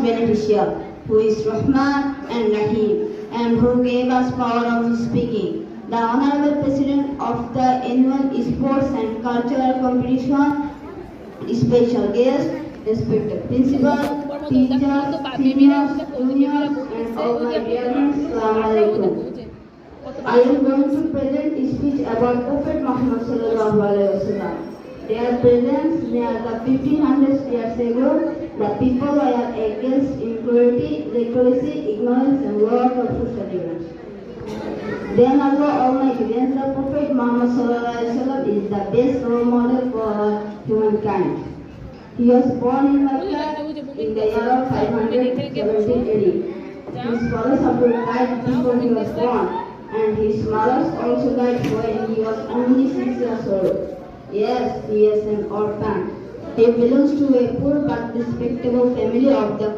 beneficial, who is Rahman and Rahim, and who gave us power of speaking. The Honorable President of the annual Sports and Cultural Competition, special guest, respected principal, teachers, seniors, juniors, and all my dear friends, Assalamu Alaikum. I am going to present a speech about Prophet Muhammad Sallallahu Alaihi Wasallam. Their presence near the 1500 years ago, the people were against impurity, leprosy, ignorance, and lot of social events. Then Allah Almighty, then the Prophet Muhammad Sallallahu Alaihi Wasallam is the best role model for humankind. He was born in Mecca in the year of 570 AD. His father Abu died before he was born, and his mother also died when he was only 6 years old. Yes, he is an orphan. He belongs to a poor but respectable family of the